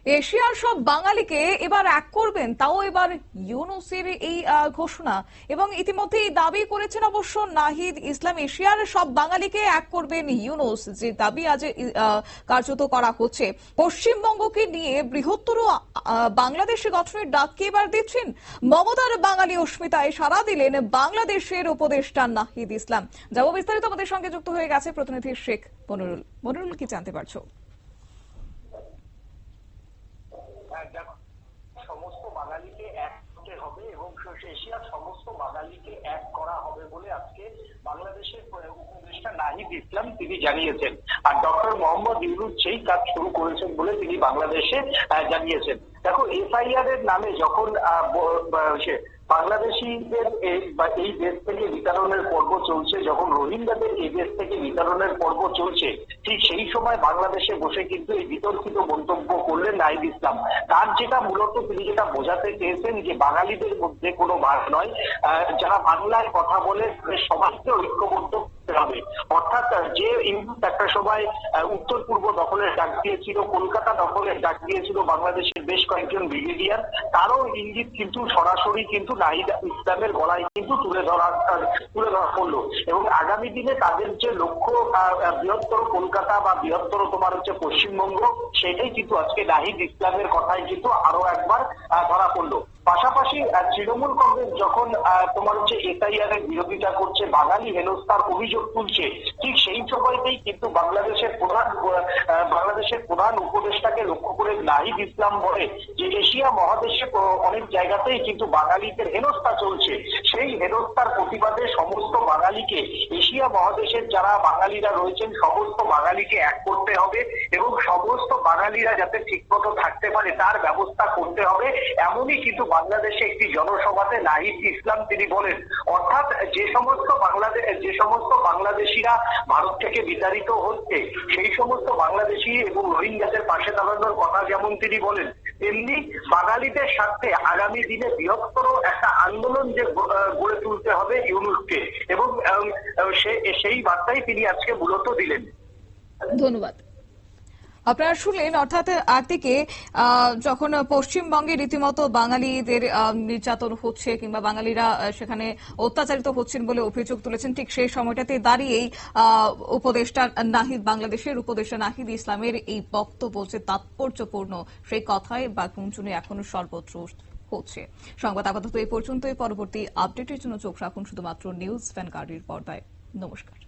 এশিয়ার সব বাঙালিকে এবার এক করবেন, তাও এবার ইউনূসের এই ঘোষণা। এবং ইতিমধ্যেই দাবি করেছেন অবশ্য নাহিদ ইসলাম, এশিয়ার সব বাঙালিকে এক করবেন ইউনূস, যে দাবি আজ কার্যত করা হচ্ছে। পশ্চিমবঙ্গকে নিয়ে বৃহত্তর বাংলাদেশ গঠনের ডাককে এবার দিচ্ছেন। মমতার বাঙালি অস্মিতায় সাড়া দিলেন বাংলাদেশের উপদেষ্টা নাহিদ ইসলাম। যাব বিস্তারিত, আমাদের সঙ্গে যুক্ত হয়ে গেছে প্রতিনিধি শেখ মনিরুল। মনিরুল, কি জানতে পারছো? সমস্ত বাঙালিকে এক করতে হবে এবং এশিয়ার সমস্ত বাঙালিকে এক করা হবে বলে আজকে বাংলাদেশের উপদেষ্টা নাহিদ ইসলাম তিনি জানিয়েছেন। আর ডক্টর মোহাম্মদ ইউনূস সেই কাজ শুরু করেছেন বলে তিনি বাংলাদেশে জানিয়েছেন। দেখো, এফআইআর এর নামে যখন বাংলাদেশিদের এই দেশ থেকে বিতাড়নের পর্ব চলছে, যখন রোহিঙ্গাদের এই দেশ থেকে বিতাড়নের পর্ব চলছে, ঠিক সেই সময় বাংলাদেশে বসে কিন্তু এই বিতর্কিত মন্তব্য করলেন নাহিদ ইসলাম। তার যেটা মূলত তিনি যেটা বোঝাতে চেয়েছেন যে বাঙালিদের মধ্যে কোনো ভাগ নয়, যারা বাংলায় কথা বলে সবাইকে ঐক্যবদ্ধ হবে। অর্থাৎ যে ইউনূস একটা সময় উত্তর পূর্ব দখলের ডাক দিয়েছিল, কলকাতা দখলের ডাক দিয়েছিল বাংলাদেশের বেশ কয়েকজন ব্রিগেডিয়ার, তারও ইঙ্গিত কিন্তু সরাসরি কিন্তু নাহিদ ইসলামের গলায় কিন্তু তুলে ধরা পড়লো। এবং আগামী দিনে তাদের যে লক্ষ্য বৃহত্তর কলকাতা বা বৃহত্তর তোমার হচ্ছে পশ্চিমবঙ্গ, সেটাই কিন্তু আজকে নাহিদ ইসলামের কথায় কিন্তু আরো একবার ধরা পড়লো। পাশাপাশি তৃণমূল কংগ্রেস যখন তোমার হচ্ছে এসআইআর এর বিরোধিতা করছে, বাঙালি হেনস্থার অভিযোগ তুলছে, ঠিক সেই সময়তেই কিন্তু বাংলাদেশের প্রধান উপদেষ্টাকে লক্ষ্য করে নাহিদ ইসলাম বলে যে এশিয়া মহাদেশে অনেক জায়গাতেই কিন্তু বাঙালিদের হেনস্থা চলছে। সেই হেনস্থার প্রতিবাদে সমস্ত বাঙালিকে, এশিয়া মহাদেশের যারা বাঙালিরা রয়েছেন সমস্ত বাঙালিকে এক করতে হবে এবং সমস্ত বাঙালিরা যাতে ঠিকমতো থাকতে পারে তার ব্যবস্থা করতে হবে, এমনই কিন্তু বাংলাদেশে একটি জনসভাতে নাহিদ ইসলাম তিনি বলেন। অর্থাৎ যে সমস্ত বাংলাদেশিরা ভারত থেকে বিতাড়িত হচ্ছে, সেই সমস্ত বাংলাদেশি এবং রোহিঙ্গাদের পাশে দাঁড়ানোর কথা যেমন তিনি বলেন, তেমনি বাঙালিদের স্বার্থে আগামী দিনে বৃহত্তর একটা আন্দোলন যে গড়ে তুলতে হবে ইউনূসকে, এবং সেই বার্তাই তিনি আজকে মূলত দিলেন। ধন্যবাদ। আপনারা শুনলেন, অর্থাৎ একদিকে যখন পশ্চিমবঙ্গে রীতিমতো বাঙালিদের নির্যাতন হচ্ছে কিংবা বাঙালিরা সেখানে অত্যাচারিত হচ্ছেন বলে অভিযোগ তুলেছেন, ঠিক সেই সময়টাতে দাঁড়িয়েই বাংলাদেশের উপদেষ্টা নাহিদ ইসলামের এই বক্তব্য যে তাৎপর্যপূর্ণ, সেই কথাই বা গুঞ্জনে এখনো সর্বত্র হচ্ছে। সংবাদ আপাতত এই পর্যন্তই। পরবর্তী আপডেটের জন্য চোখ রাখুন শুধুমাত্র নিউজ ভ্যানগার্ডের পর্দায়। নমস্কার।